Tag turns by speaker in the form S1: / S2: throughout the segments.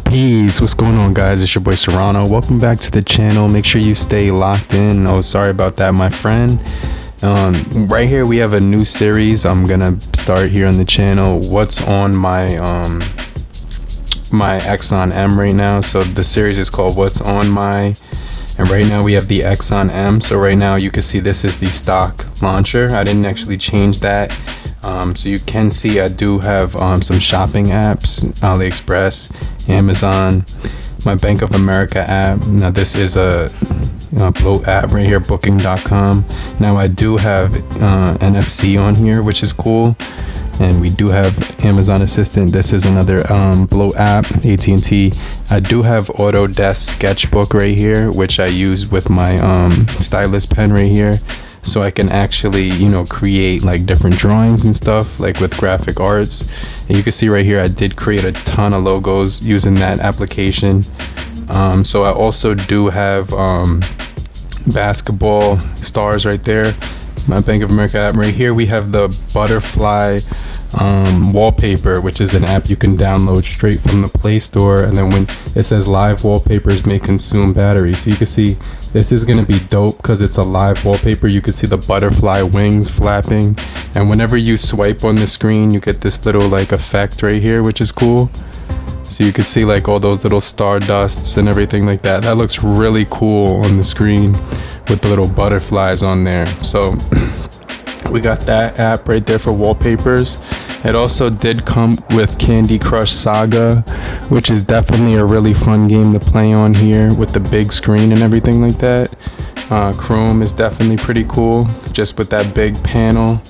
S1: Peace, what's going on, guys? It's your boy Serrano. Welcome back to the channel. Make sure you stay locked in. Oh, sorry about that, my friend. Right here we have a new series I'm gonna start here on the channel. What's on my Axon M right now. So the series is called What's on My, and right now we have the Axon M. So right now you can see this is the stock launcher. I didn't actually change that. So you can see I do have some shopping apps: AliExpress, Amazon, my Bank of America app. Now this is a Bloat app right here, booking.com. Now I do have NFC on here, which is cool, and we do have Amazon Assistant. This is another Bloat app, AT&T. I do have Autodesk Sketchbook right here, which I use with my stylus pen right here, so I can actually create like different drawings and stuff, like with graphic arts. And you can see right here I did create a ton of logos using that application. So I also do have basketball stars right there, my Bank of America app. Right here we have the butterfly wallpaper, which is an app you can download straight from the Play Store, and then when it says live wallpapers may consume battery, so you can see this is going to be dope because it's a live wallpaper. You can see the butterfly wings flapping, and whenever you swipe on the screen you get this little like effect right here, which is cool. So you can see like all those little stardusts and everything like that. That looks really cool on the screen with the little butterflies on there. So we got that app right there for wallpapers. It also did come with Candy Crush Saga, which is definitely a really fun game to play on here with the big screen and everything like that. Chrome is definitely pretty cool, just with that big panel.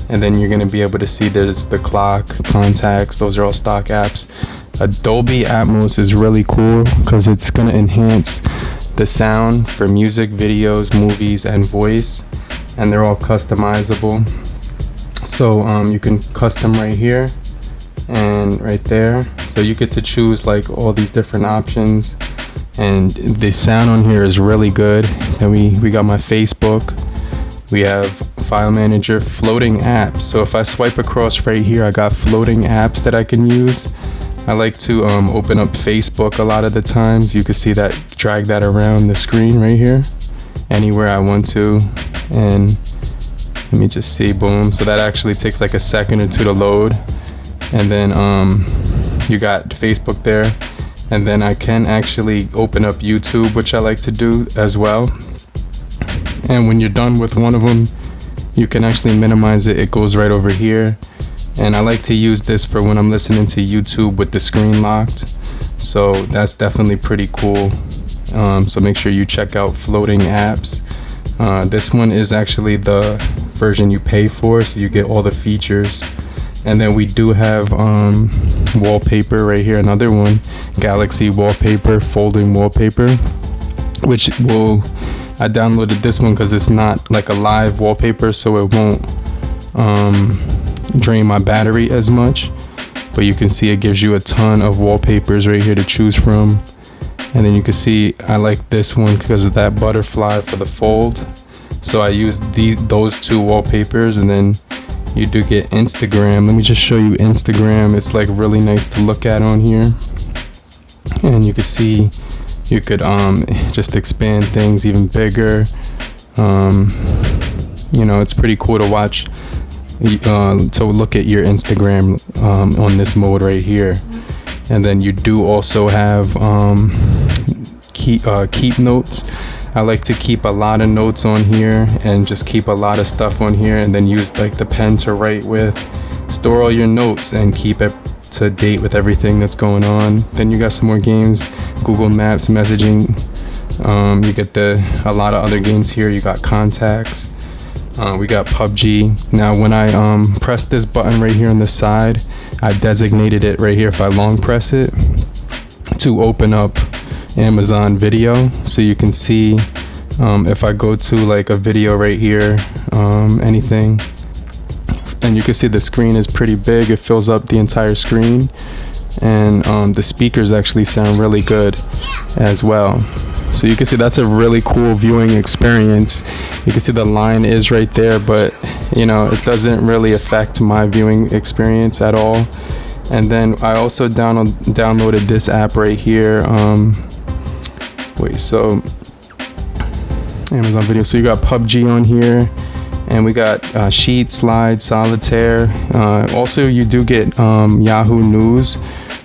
S1: And then you're going to be able to see there's the clock, contacts, those are all stock apps. Dolby Atmos is really cool because it's going to enhance the sound for music, videos, movies, and voice, and they're all customizable. So you can custom right here and right there, so you get to choose like all these different options, and the sound on here is really good. Then we got my Facebook, we have file manager, floating apps. So if I swipe across right here, I got floating apps that I can use. I like to open up Facebook a lot of the times. You can see that, drag that around the screen right here anywhere I want to, and let me just see, boom. So that actually takes like a second or two to load, and then you got Facebook there, and then I can actually open up YouTube, which I like to do as well. And when you're done with one of them, you can actually minimize it. It goes right over here. And I like to use this for when I'm listening to YouTube with the screen locked. So that's definitely pretty cool. So make sure you check out floating apps. This one is actually the version you pay for, so you get all the features. And then we do have wallpaper right here, another one, Galaxy wallpaper, folding wallpaper, which I downloaded this one because it's not like a live wallpaper, so it won't drain my battery as much. But you can see it gives you a ton of wallpapers right here to choose from. And then you can see I like this one because of that butterfly for the fold. So I use those two wallpapers. And then you do get Instagram. Let me just show you Instagram. It's like really nice to look at on here. And you can see you could just expand things even bigger. It's pretty cool to watch, to look at your Instagram on this mode right here. And then you do also have keep notes. I like to keep a lot of notes on here and just keep a lot of stuff on here, and then use like the pen to write with. Store all your notes and keep it to date with everything that's going on. Then you got some more games, Google Maps, messaging. You get a lot of other games here. You got contacts. We got PUBG. Now when I press this button right here on the side, I designated it right here, if I long press it, to open up Amazon Video. So you can see if I go to like a video right here, anything, and you can see the screen is pretty big. It fills up the entire screen, and the speakers actually sound really good as well. So you can see that's a really cool viewing experience. You can see the line is right there, but it doesn't really affect my viewing experience at all. And then I also downloaded this app right here. So Amazon Video. So you got PUBG on here, and we got Sheet, Slide, Solitaire. Also, you do get Yahoo News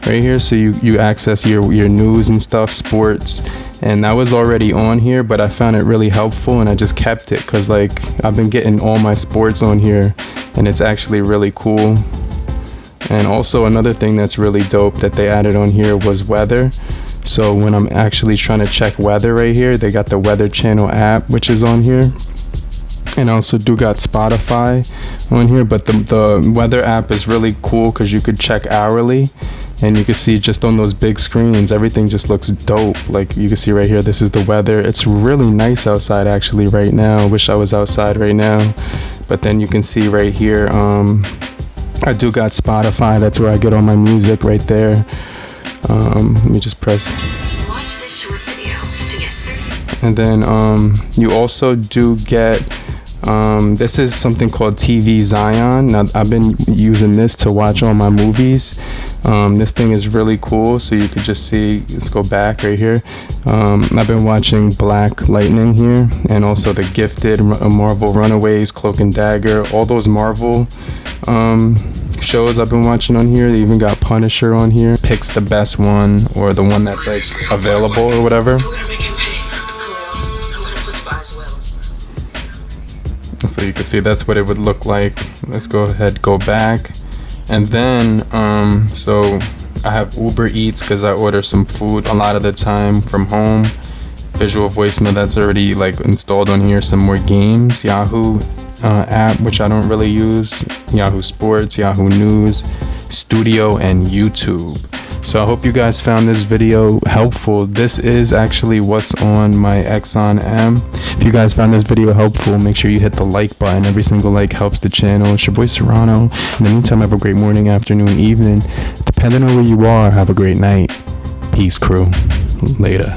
S1: right here, so you access your news and stuff, sports. And that was already on here, but I found it really helpful, and I just kept it because like I've been getting all my sports on here, and it's actually really cool. And also another thing that's really dope that they added on here was weather. So when I'm actually trying to check weather right here, they got the Weather Channel app, which is on here. And I also do got Spotify on here, but the weather app is really cool because you could check hourly, and you can see just on those big screens, everything just looks dope. Like you can see right here, this is the weather. It's really nice outside actually right now. I wish I was outside right now. But then you can see right here, I do got Spotify. That's where I get all my music right there. Let me just press.
S2: Watch this short video to get 30.
S1: And then you also do get this is something called TV Zion. Now I've been using this to watch all my movies. This thing is really cool, so you could just see, let's go back right here. I've been watching Black Lightning here, and also The Gifted, Marvel Runaways, Cloak and Dagger, all those Marvel shows I've been watching on here. They even got Punisher on here. Picks the best one, or the one that's like available or whatever. So you can see that's what it would look like. Let's go ahead, go back. And then so I have Uber Eats because I order some food a lot of the time from home. Visual voicemail, that's already like installed on here. Some more games, Yahoo app, which I don't really use, Yahoo Sports, Yahoo News, Studio, and YouTube. So I hope you guys found this video helpful. This is actually what's on my Axon M. If you guys found this video helpful, make sure you hit the like button. Every single like helps the channel. It's your boy Serrano. In the meantime, have a great morning, afternoon, evening. Depending on where you are, have a great night. Peace, crew. Later.